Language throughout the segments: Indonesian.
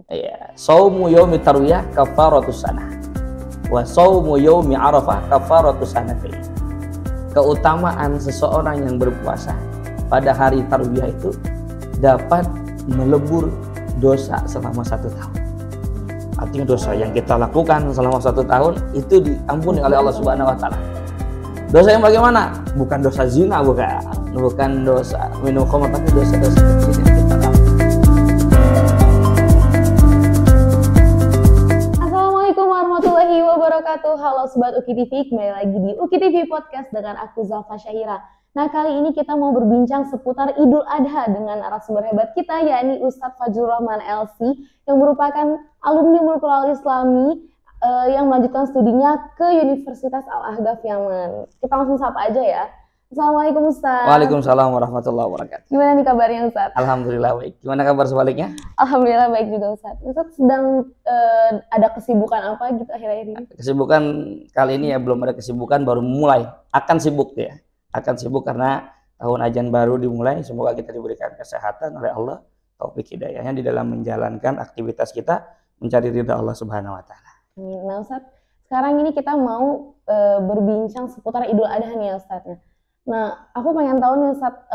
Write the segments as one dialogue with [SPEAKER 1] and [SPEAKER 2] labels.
[SPEAKER 1] Ya, saumu yaumi tarwiyah kafaratus sanah. Wa saumu yaumi arafah kafaratus sanatain. Keutamaan seseorang yang berpuasa pada hari tarwiyah itu dapat melebur dosa selama 1 tahun. Artinya dosa yang kita lakukan selama 1 tahun itu diampuni oleh Allah Subhanahu wa taala. Dosa yang bagaimana? Bukan dosa zina, bukan dosa minum khamr, tapi dosa-dosa kecil yang kita lakukan.
[SPEAKER 2] Assalamualaikum warahmatullahi wabarakatuh. Halo Sobat Uki TV, kembali lagi di Uki TV Podcast dengan aku Zalfa Syahira. Nah, kali ini kita mau berbincang seputar Idul Adha dengan narasumber hebat kita, yakni Ustadz Fajrul Rahman LC, yang merupakan alumni Mulkul Al-Islami yang melanjutkan studinya ke Universitas Al-Ahqaf Yaman. Kita langsung sapa aja ya. Assalamualaikum Ustadz.
[SPEAKER 1] Waalaikumsalam warahmatullahi wabarakatuh.
[SPEAKER 2] Gimana nih kabarnya Ustadz?
[SPEAKER 1] Alhamdulillah baik. Gimana kabar sebaliknya?
[SPEAKER 2] Alhamdulillah baik juga Ustadz. Ustadz sedang ada kesibukan apa gitu akhir-akhir ini?
[SPEAKER 1] Kesibukan kali ini ya belum ada kesibukan, baru mulai. Akan sibuk ya. Akan sibuk karena tahun ajan baru dimulai. Semoga kita diberikan kesehatan oleh Allah, taufik hidayahnya di dalam menjalankan aktivitas kita mencari ridha Allah Subhanahu wa taala.
[SPEAKER 2] Nah Ustadz, sekarang ini kita mau berbincang seputar Idul Adha nih ya Ustadz. Nah, aku pengen tahu nih Ustadz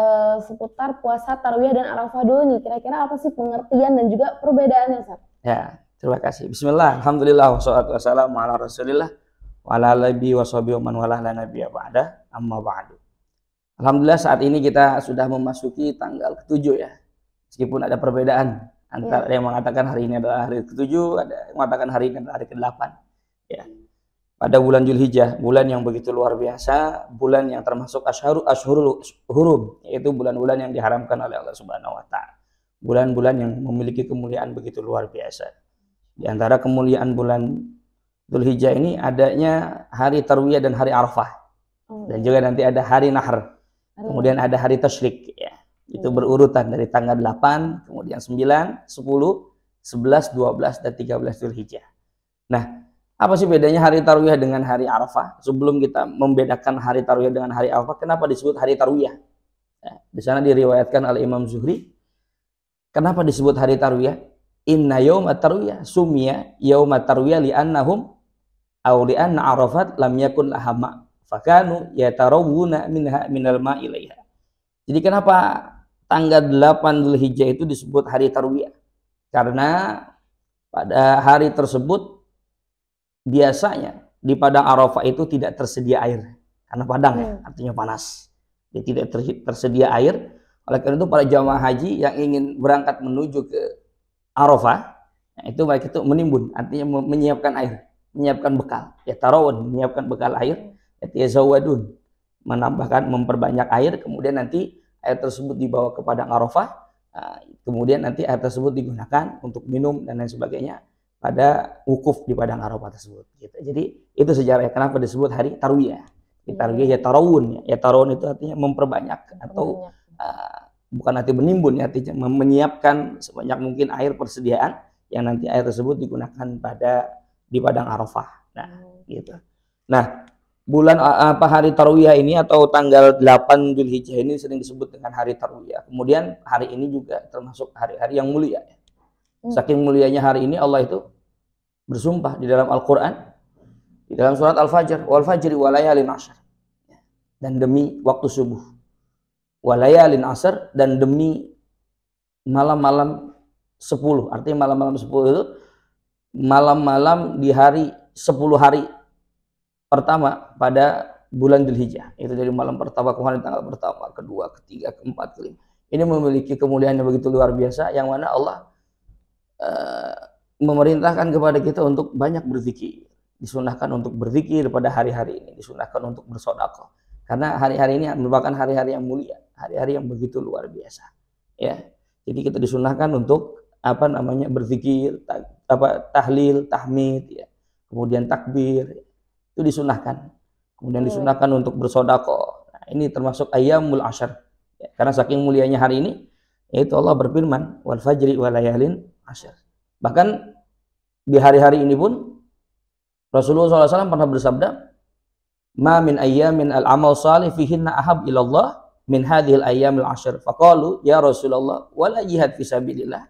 [SPEAKER 2] seputar puasa Tarwiyah dan Arafah dulu nih. Kira-kira apa sih pengertian dan juga perbedaannya Ustadz?
[SPEAKER 1] Ya, terima kasih. Bismillah, alhamdulillah, wassalatu wassalamu ala rasulillah wa ala alihi washabihi wa man wala la nabiyya ba'da, amma ba'du. Alhamdulillah saat ini kita sudah memasuki tanggal ke-7 ya. Meskipun ada perbedaan antara yang mengatakan hari ini adalah hari ke-7, ada yang mengatakan hari ini adalah hari ke-8. Ya. Pada bulan Dzulhijjah, bulan yang begitu luar biasa, bulan yang termasuk Ashhurul Hurum, yaitu bulan-bulan yang diharamkan oleh Allah Subhanahu wa taala. Bulan-bulan yang memiliki kemuliaan begitu luar biasa. Di antara kemuliaan bulan Dzulhijjah ini adanya hari Tarwiyah dan hari Arafah. Dan juga nanti ada hari Nahr. Kemudian ada hari Tasyrik ya. Itu berurutan dari tanggal 8, kemudian 9, 10, 11, 12 dan 13 Dzulhijjah. Nah, apa sih bedanya hari Tarwiyah dengan hari Arafah? Sebelum kita membedakan hari Tarwiyah dengan hari Arafah, kenapa disebut hari Tarwiyah? Ya, di sana diriwayatkan oleh Imam Zuhri. Kenapa disebut hari Tarwiyah? Inna yawma tarwiyah sumya yawma tarwiyah li'annahum aw li'anna Arafat lam yakun laha ma' fakanu yatarawuna minha minal ma'i ilaiha. Jadi kenapa tanggal 8 Dzulhijjah itu disebut hari Tarwiyah? Karena pada hari tersebut biasanya di padang Arafah itu tidak tersedia air. Karena padang ya, artinya panas. Jadi tidak tersedia air. Oleh karena itu para jamaah haji yang ingin berangkat menuju ke Arafah, nah itu mereka itu menimbun, artinya menyiapkan air, menyiapkan bekal. Ya tarawun, menyiapkan bekal air. Yazawadun, menambahkan, memperbanyak air, kemudian nanti air tersebut dibawa ke padang Arafah, kemudian nanti air tersebut digunakan untuk minum dan lain sebagainya pada wukuf di padang Arafah tersebut. Gitu. Jadi itu sejarahnya kenapa disebut hari Tarwiyah. Di Tarwiyah ya tarawun, ya tarawun itu artinya memperbanyak atau bukan arti menimbun, ya artinya menyiapkan sebanyak mungkin air persediaan yang nanti air tersebut digunakan di padang Arafah. Nah, gitu. Nah, bulan hari Tarwiyah ini atau tanggal 8 Dzulhijjah ini sering disebut dengan hari Tarwiyah. Kemudian hari ini juga termasuk hari-hari yang mulia. Saking mulianya hari ini Allah itu bersumpah di dalam Al-Quran, di dalam surat Al-Fajr, wal fajri walayalin ashr, dan demi waktu subuh, walayalin ashr, dan demi malam-malam 10. Artinya malam-malam 10 itu malam-malam di hari 10 hari pertama pada bulan Dzulhijjah. Itu dari malam pertama kemarin tanggal pertama, kedua, ketiga, keempat, kelima. Ini memiliki kemuliaan yang begitu luar biasa, yang mana Allah memerintahkan kepada kita untuk banyak berzikir. Disunahkan untuk berzikir pada hari-hari ini, disunahkan untuk bersedekah. Karena hari-hari ini merupakan hari-hari yang mulia, hari-hari yang begitu luar biasa. Ya. Jadi kita disunahkan untuk berzikir, tahlil, tahmid, ya. Kemudian takbir. Itu disunahkan. Kemudian disunahkan untuk bersedekah. Nah, ini termasuk ayyamul ashr. Ya, karena saking mulianya hari ini, yaitu Allah berfirman, wal fajri walayalin ashr. Bahkan di hari-hari ini pun Rasulullah SAW pernah bersabda, ma min ayyamin al-amal salih fihinna ahab ilallah min hadhil ayyamil ashr. Faqalu ya Rasulullah wala jihad fi sabilillah.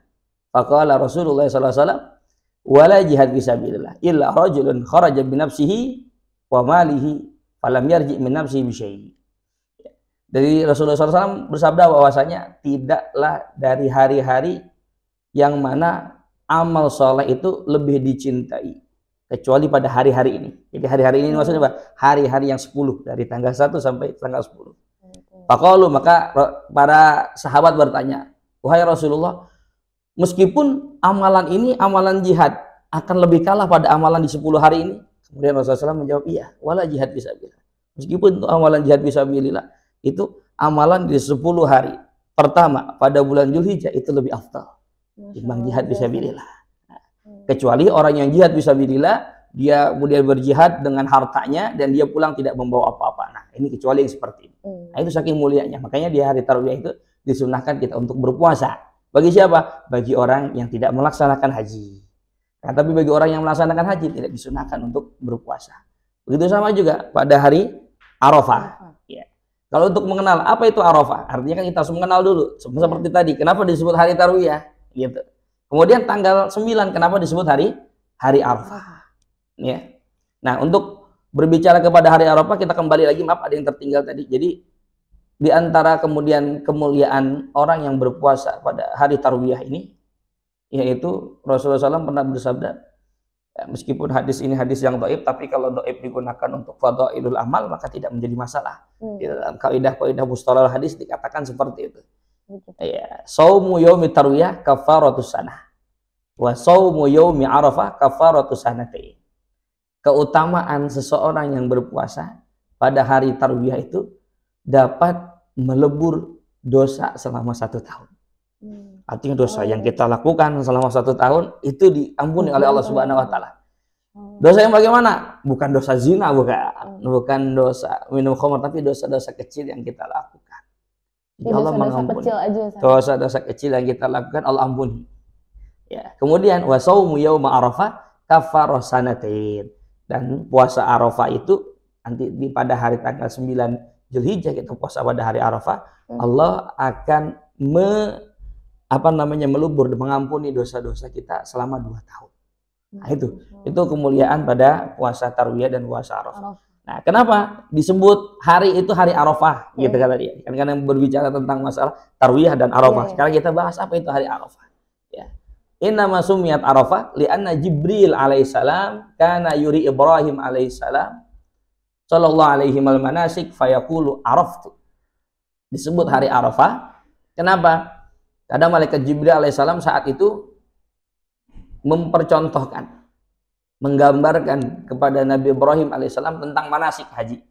[SPEAKER 1] Faqala Rasulullah sallallahu alaihi wasallam, "Wala jihad fisabilillah illa rajulun kharaja bi nafsihi wa malihi falam yarji min nafsihi bi syai'." Dari Rasulullah SAW bersabda bahwasanya tidaklah dari hari-hari yang mana amal soleh itu lebih dicintai kecuali pada hari-hari ini. Jadi hari-hari ini maksudnya apa? Hari-hari yang 10 dari tanggal 1 sampai tanggal 10. Faqalu, maka para sahabat bertanya, "Wahai Rasulullah, meskipun amalan ini amalan jihad akan lebih kalah pada amalan di 10 hari ini?" Kemudian Rasulullah SAW menjawab, "Iya, wala jihad fisabilillah." Meskipun itu amalan jihad fisabilillah, itu amalan di 10 hari pertama pada bulan Dzulhijjah itu lebih afdal dibanding jihad fisabilillah. Kecuali orang yang jihad fisabilillah, dia kemudian berjihad dengan hartanya dan dia pulang tidak membawa apa-apa. Nah, ini kecuali yang seperti ini. Nah, itu saking mulianya. Makanya di hari Tarwiyah itu disunahkan kita untuk berpuasa. Bagi siapa? Bagi orang yang tidak melaksanakan haji. Nah, tapi bagi orang yang melaksanakan haji tidak disunahkan untuk berpuasa. Begitu sama juga pada hari Arafah. Ya. Kalau untuk mengenal apa itu Arafah, artinya kan kita harus mengenal dulu. Seperti tadi, kenapa disebut hari Tarwiyah? Gitu. Kemudian tanggal 9, kenapa disebut hari Arafah? Ya. Nah, untuk berbicara kepada hari Arafah, kita kembali lagi, maaf ada yang tertinggal tadi. Jadi di antara kemudian kemuliaan orang yang berpuasa pada hari Tarwiyah ini, yaitu Rasulullah SAW pernah bersabda, ya, meskipun hadis ini hadis yang dhaif, tapi kalau dhaif digunakan untuk fadhailul amal maka tidak menjadi masalah. Di dalam kaidah-kaidah mustalah hadis dikatakan seperti itu. Ya, saumu yaumi tarwiyah kafaratus sanah. Wa saumu yaumi arafah kafaratus sanatain. Keutamaan seseorang yang berpuasa pada hari Tarwiyah itu dapat melebur dosa selama 1 tahun. Artinya dosa yang kita lakukan selama 1 tahun itu diampuni oleh Allah Subhanahu Wa Taala. Dosa yang bagaimana? Bukan dosa zina, bukan dosa minum khamr, tapi dosa-dosa kecil yang kita lakukan. Jadi Allah mengampuni. Dosa-dosa kecil yang kita lakukan Allah ampuni. Ya. Kemudian wasaumu yauma arafah kafarah sanatain. Dan puasa Arafah itu nanti pada hari tanggal 9 Dzulhijjah kita puasa pada hari Arafah, Allah akan melebur, mengampuni dosa-dosa kita selama 2 tahun. Nah, itu kemuliaan pada puasa Tarwiyah dan puasa Arafah. Nah, kenapa disebut hari itu hari Arafah? Gitu kata dia. Kan karena berbicara tentang masalah Tarwiyah dan Arafah. Sekarang kita bahas apa itu hari Arafah. Ya. Innama sumiyat Arafah li'anna Jibril alaihissalam kana yuri Ibrahim alaihissalam sallallahu alaihi wal manasik fayaqulu araftu. Disebut hari Arafah. Kenapa? Karena malaikat Jibril alaihissalam saat itu mempercontohkan, menggambarkan kepada Nabi Ibrahim alaihissalam tentang manasik haji.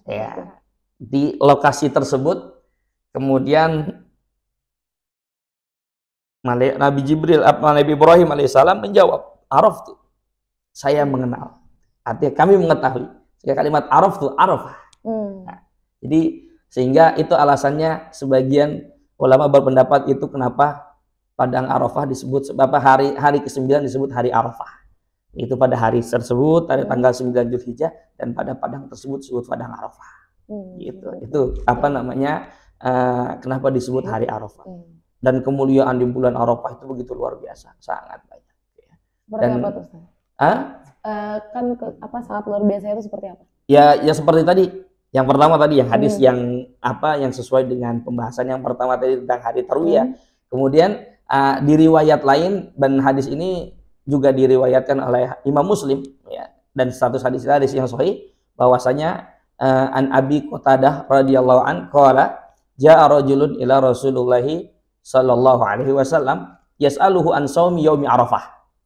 [SPEAKER 1] Ya. Di lokasi tersebut kemudian Nabi Ibrahim alaihissalam menjawab, araftu, saya mengenal. Artinya kami mengetahui. Sehingga kalimat araftu, arafah. Nah, jadi sehingga itu alasannya sebagian ulama berpendapat itu kenapa Padang Arafah disebut hari ke-9 disebut hari Arafah. Itu pada hari tersebut, pada tanggal 9 Dzulhijjah, dan pada padang tersebut disebut Padang Arafah. Gitu. Itu kenapa disebut hari Arafah. Dan kemuliaan di bulan Arafah itu begitu luar biasa, sangat banyak.
[SPEAKER 2] Seperti apa tuh, Ustaz? Sangat luar biasa itu seperti apa? Ya
[SPEAKER 1] seperti tadi. Yang pertama tadi yang hadis yang sesuai dengan pembahasan yang pertama tadi tentang hari Tarwiyah. Kemudian di riwayat lain, dan hadis ini juga diriwayatkan oleh Imam Muslim, ya, dan status hadis yang sahih, bahwasanya an Abi Qatadah radhiyallahu an qala jaa rajulun ila Rasulillahi sallallahu alaihi wasallam yas'aluhu an shaumi yaumi Arafah.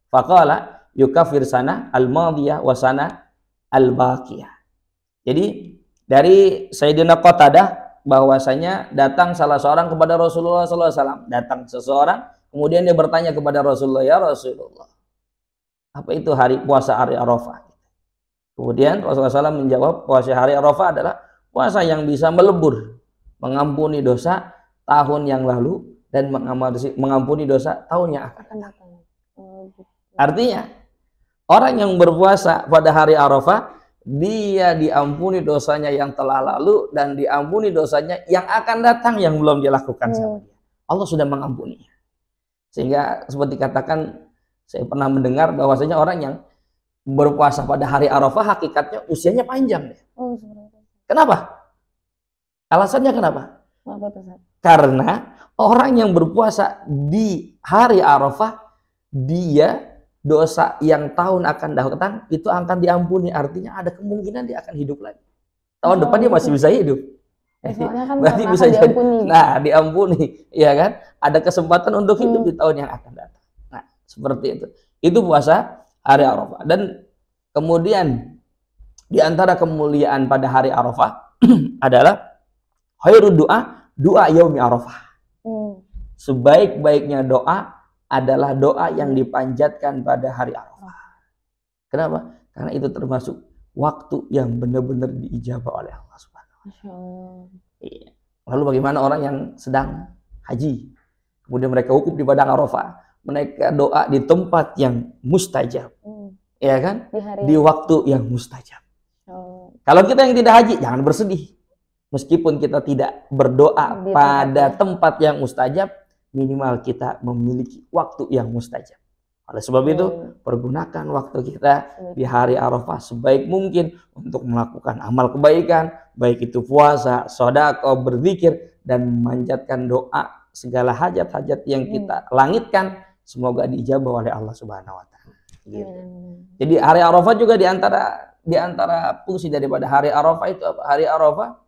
[SPEAKER 1] Faqala yukafir sana al-madiyah wa sana al-baqiyah. Jadi dari Sayyidina Qatadah bahwasanya datang salah seorang kepada Rasulullah sallallahu alaihi wasallam. Datang seseorang, kemudian dia bertanya kepada Rasulullah, "Ya Rasulullah, apa itu hari puasa hari Arafah?" Kemudian Rasulullah SAW menjawab, puasa hari Arafah adalah puasa yang bisa melebur, mengampuni dosa tahun yang lalu dan mengampuni dosa tahun yang akan datang. Artinya orang yang berpuasa pada hari Arafah, dia diampuni dosanya yang telah lalu dan diampuni dosanya yang akan datang yang belum dilakukan sama dia. Allah sudah mengampuninya. Sehingga seperti katakan, saya pernah mendengar bahwasanya orang yang berpuasa pada hari Arafah hakikatnya usianya panjang.
[SPEAKER 2] Oh, seperti itu.
[SPEAKER 1] Kenapa? Alasannya kenapa?
[SPEAKER 2] Apa tuh, Ustaz?
[SPEAKER 1] Karena orang yang berpuasa di hari Arafah, dia dosa yang tahun akan datang itu akan diampuni. Artinya ada kemungkinan dia akan hidup lagi. Tahun depan dia masih bisa hidup.
[SPEAKER 2] Soalnya kan
[SPEAKER 1] Berarti bisa jadi. Nah, diampuni, ya kan? Ada kesempatan untuk hidup di tahun yang akan datang. Nah, seperti itu. Itu puasa hari Arafah. Dan kemudian di antara kemuliaan pada hari Arafah adalah khairud doa yaumi Arafah. Sebaik-baiknya doa adalah doa yang dipanjatkan pada hari Arafah. Kenapa? Karena itu termasuk waktu yang benar-benar diijabah oleh Allah Subhanahu wa Ta'ala. Lalu bagaimana orang yang sedang haji, kemudian mereka wukuf di padang Arafah, mereka doa di tempat yang mustajab, ya kan? Di waktu yang mustajab. Kalau kita yang tidak haji, jangan bersedih. Meskipun kita tidak berdoa pada tempat yang mustajab, minimal kita memiliki waktu yang mustajab. Oleh sebab itu, pergunakan waktu kita di hari Arafah sebaik mungkin untuk melakukan amal kebaikan, baik itu puasa, sedekah, berzikir, dan memanjatkan doa segala hajat-hajat yang kita langitkan, semoga diijabah oleh Allah Subhanahu wa Ta'ala. Gitu. Jadi hari Arafah juga di antara fungsi daripada hari Arafah itu apa? Hari Arafah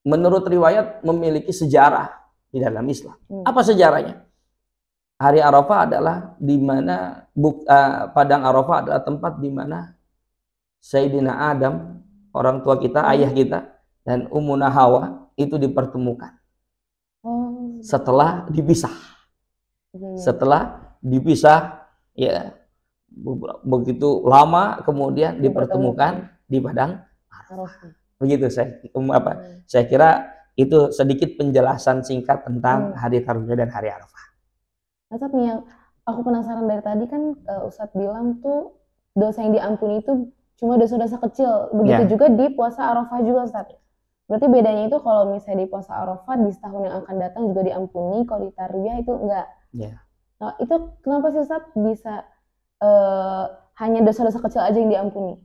[SPEAKER 1] menurut riwayat memiliki sejarah di dalam Islam. Apa sejarahnya? Hari Arafah adalah di mana padang Arafah adalah tempat di mana Sayyidina Adam, orang tua kita, ayah kita, dan Ummuna Hawa itu dipertemukan. Setelah dipisah. Setelah dipisah, ya begitu lama kemudian dipertemukan di padang Arafah. Begitu saya kira itu sedikit penjelasan singkat tentang hari Tarwiyah dan hari Arafah.
[SPEAKER 2] Ustaz nih, yang aku penasaran dari tadi kan Ustaz bilang tuh dosa yang diampuni itu cuma dosa-dosa kecil. Begitu juga di puasa Arafah juga, Ustaz. Berarti bedanya itu kalau misalnya di puasa Arafah di setahun yang akan datang juga diampuni, kalau di Tarwiyah itu enggak. Nah, itu kenapa sih Ustaz bisa hanya dosa-dosa kecil aja yang diampuni?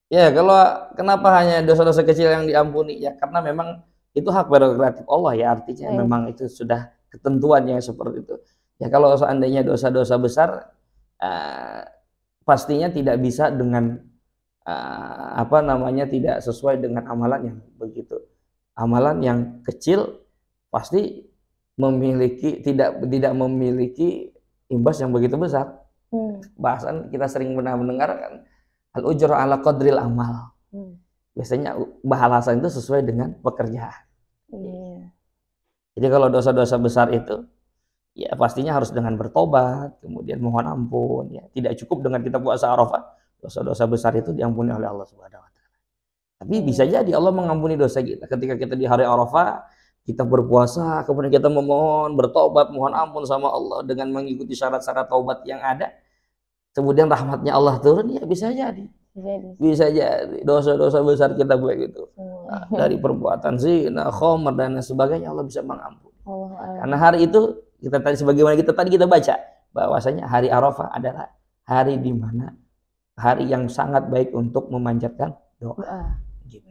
[SPEAKER 1] Ya, kalau kenapa hanya dosa-dosa kecil yang diampuni? Ya karena memang itu hak prerogatif Allah ya, artinya memang itu sudah ketentuannya seperti itu. Ya kalau seandainya dosa-dosa besar pastinya tidak bisa dengan tidak sesuai dengan amalan yang begitu. Amalan yang kecil pasti tidak memiliki imbas yang begitu besar. Bahasan kita sering pernah mendengar kan, al-ujru ala qadril amal. Biasanya bahasan itu sesuai dengan pekerjaan. Jadi kalau dosa-dosa besar itu ya pastinya harus dengan bertobat, kemudian mohon ampun. Ya, tidak cukup dengan kita puasa Arafah, dosa-dosa besar itu diampuni oleh Allah Subhanahu wa Ta'ala. Tapi bisa jadi Allah mengampuni dosa kita ketika kita di hari Arafah, kita berpuasa, kemudian kita memohon, bertobat, mohon ampun sama Allah dengan mengikuti syarat-syarat taubat yang ada. Kemudian rahmatnya Allah turun, ya bisa jadi. Bisa jadi dosa-dosa besar kita baik itu dari perbuatan zina, khamr dan sebagainya, Allah bisa mengampuni. Karena hari itu sebagaimana kita baca bahwasanya hari Arafah adalah hari di mana hari yang sangat baik untuk memanjatkan doa. Gitu.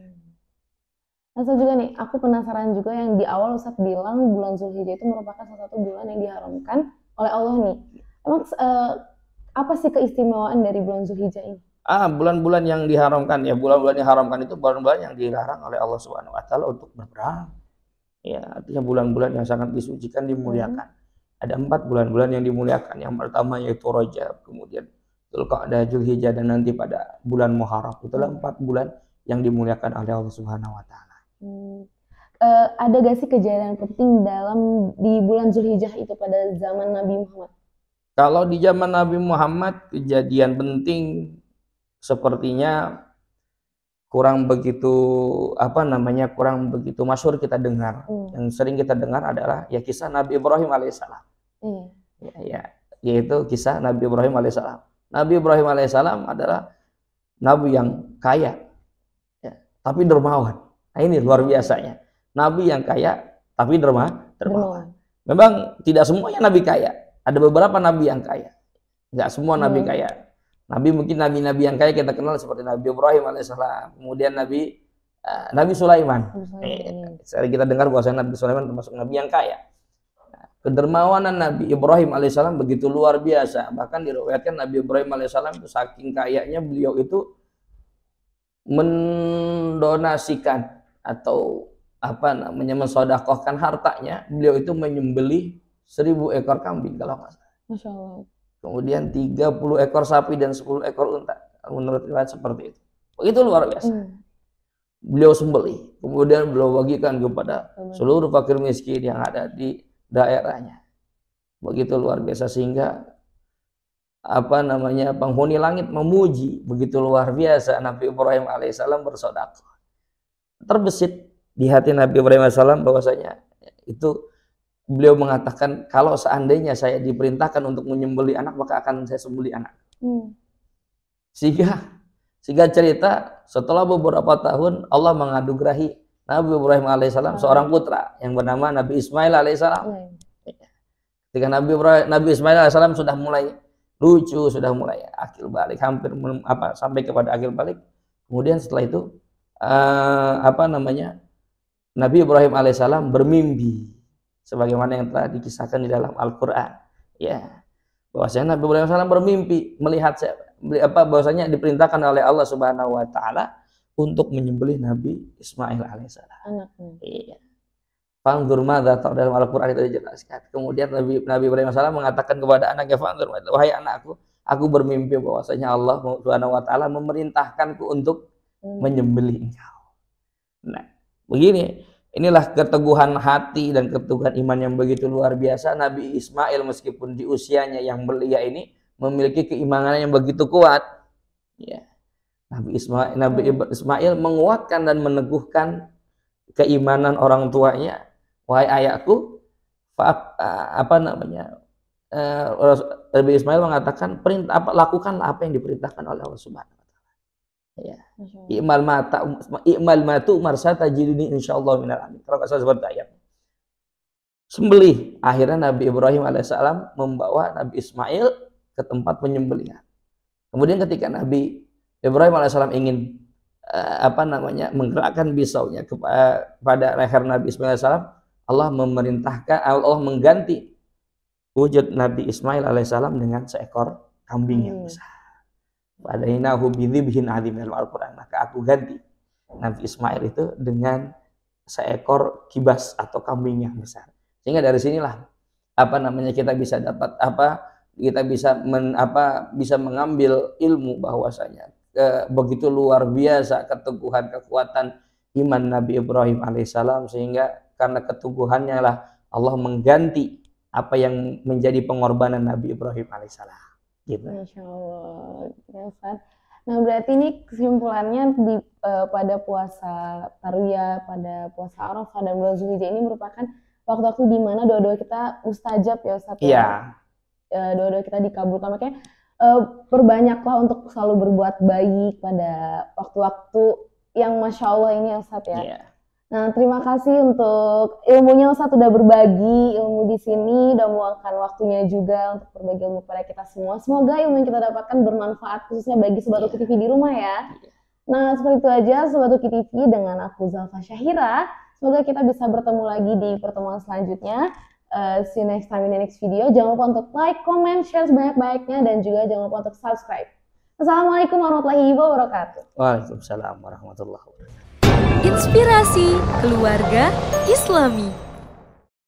[SPEAKER 2] Nah, juga nih, aku penasaran juga yang di awal Ustaz bilang bulan Zulhijjah itu merupakan salah satu bulan yang diharamkan oleh Allah nih. Emang apa sih keistimewaan dari bulan Zulhijjah ini?
[SPEAKER 1] Bulan-bulan yang diharamkan ya, bulan-bulan yang diharamkan itu bulan-bulan yang dilarang oleh Allah Subhanahu wa Ta'ala untuk berperang. Ya, artinya bulan-bulan yang sangat disucikan, dimuliakan. Ada 4 bulan-bulan yang dimuliakan. Yang pertama yaitu Rajab, kemudian Dzulqa'dah, Dzulhijjah, dan nanti pada bulan Muharram. Itulah 4 bulan yang dimuliakan oleh Allah Subhanahu wa Ta'ala.
[SPEAKER 2] Ada gak sih kejadian penting di bulan Zulhijjah itu pada zaman Nabi Muhammad?
[SPEAKER 1] Kalau di zaman Nabi Muhammad, kejadian penting sepertinya kurang begitu masyhur kita dengar. Yang sering kita dengar adalah ya kisah Nabi Ibrahim alaihissalam. Yaitu kisah Nabi Ibrahim alaihissalam. Nabi Ibrahim alaihissalam adalah nabi yang kaya, ya, tapi dermawan. Nah, ini luar biasanya. Nabi yang kaya tapi dermawan. Memang tidak semuanya nabi kaya. Ada beberapa nabi yang kaya. Nggak semua nabi kaya. Nabi mungkin nabi-nabi yang kaya kita kenal seperti Nabi Ibrahim alaihissalam, kemudian Nabi Sulaiman. Sering kita dengar bahwa Nabi Sulaiman termasuk nabi yang kaya. Kedermawanan Nabi Ibrahim alaihissalam begitu luar biasa. Bahkan diriwayatkan Nabi Ibrahim alaihissalam itu saking kayanya beliau itu mendonasikan atau mensodakohkan hartanya. Beliau itu menyembelih 1000 ekor kambing kalau nggak salah.
[SPEAKER 2] Masya Allah.
[SPEAKER 1] Kemudian 30 ekor sapi dan 10 ekor unta. Menurut riwayat seperti itu. Begitu luar biasa. Beliau sembelih. Kemudian beliau bagikan kepada seluruh fakir miskin yang ada di daerahnya. Begitu luar biasa sehingga penghuni langit memuji begitu luar biasa Nabi Ibrahim alaihissalam bersedekah. Terbesit di hati Nabi Ibrahim alaihissalam bahwasanya itu beliau mengatakan kalau seandainya saya diperintahkan untuk menyembelih anak maka akan saya sembelih anak. Sehingga cerita setelah beberapa tahun Allah menganugerahi Nabi Ibrahim alaihissalam seorang putra yang bernama Nabi Ismail alaihissalam. Ketika Nabi Ismail alaihissalam sudah mulai lucu, sudah mulai akil balik, hampir sampai kepada akil balik. Kemudian setelah itu Nabi Ibrahim alaihissalam bermimpi sebagaimana yang telah dikisahkan di dalam Al-Qur'an. Ya. Bahwasanya Nabi Ibrahim alaihissalam bermimpi melihat bahwasanya diperintahkan oleh Allah Subhanahu wa taala untuk menyembelih Nabi Ismail alaihissalam.
[SPEAKER 2] Anaknya.
[SPEAKER 1] Iya. Fanzur madza dalam Al-Qur'an itu dijelaskan. Kemudian Nabi Ibrahim alaihissalam mengatakan kepada anaknya, "Fanzur, wahai anakku, aku bermimpi bahwasanya Allah Subhanahu wa taala memerintahkanku untuk menyembelih engkau." Nah, begini, inilah keteguhan hati dan keteguhan iman yang begitu luar biasa. Nabi Ismail meskipun di usianya yang belia ini memiliki keimanan yang begitu kuat. Ya. Nabi Ismail menguatkan dan meneguhkan keimanan orang tuanya. Wahai ayahku, Nabi Ismail mengatakan lakukanlah apa yang diperintahkan oleh Allah Subhanahu wa taala. Ya. I'mal matu marsata jiduni insyaallah minal amin. Kalau nggak salah seperti ayat. Sembelih. Akhirnya Nabi Ibrahim alaihissalam membawa Nabi Ismail ke tempat penyembelihan. Kemudian ketika Nabi Ibrahim alaihissalam ingin menggerakkan pisaunya kepada leher Nabi Ismail alaihissalam, Allah mengganti wujud Nabi Ismail alaihissalam dengan seekor kambing yang besar. Fadainahu bidzibhin adzim dalam Al-Qur'an. Maka aku ganti Nabi Ismail itu dengan seekor kibas atau kambing yang besar. Sehingga dari sinilah kita bisa dapat bisa mengambil ilmu bahwasanya begitu luar biasa keteguhan kekuatan iman Nabi Ibrahim alaihissalam, sehingga karena keteguhannya lah Allah mengganti apa yang menjadi pengorbanan Nabi Ibrahim alaihissalam. Gitu.
[SPEAKER 2] Masya Allah. Nah, berarti ini kesimpulannya pada puasa Tarwiyah, pada puasa Arafah dan bulan Zulhijjah ini merupakan waktu-waktu di mana doa-doa kita mustajab ya Ustaz.
[SPEAKER 1] Iya.
[SPEAKER 2] Doa-doa kita dikabulkan, makanya perbanyaklah untuk selalu berbuat baik pada waktu-waktu yang Masya Allah ini ya Ustaz ya.
[SPEAKER 1] Iya.
[SPEAKER 2] Nah, terima kasih untuk ilmunya Ustaz, udah berbagi ilmu di sini, udah meluangkan waktunya juga untuk berbagi ilmu kepada kita semua. Semoga ilmu yang kita dapatkan bermanfaat khususnya bagi Sobat Uki TV di rumah ya. Nah, seperti itu aja Sobat Uki TV dengan aku Zalfa Syahira. Semoga kita bisa bertemu lagi di pertemuan selanjutnya. See you next time in the next video. Jangan lupa untuk like, comment, share sebanyak-banyaknya, dan juga jangan lupa untuk subscribe. Assalamualaikum warahmatullahi wabarakatuh.
[SPEAKER 1] Waalaikumsalam warahmatullahi wabarakatuh.
[SPEAKER 3] Inspirasi Keluarga Islami.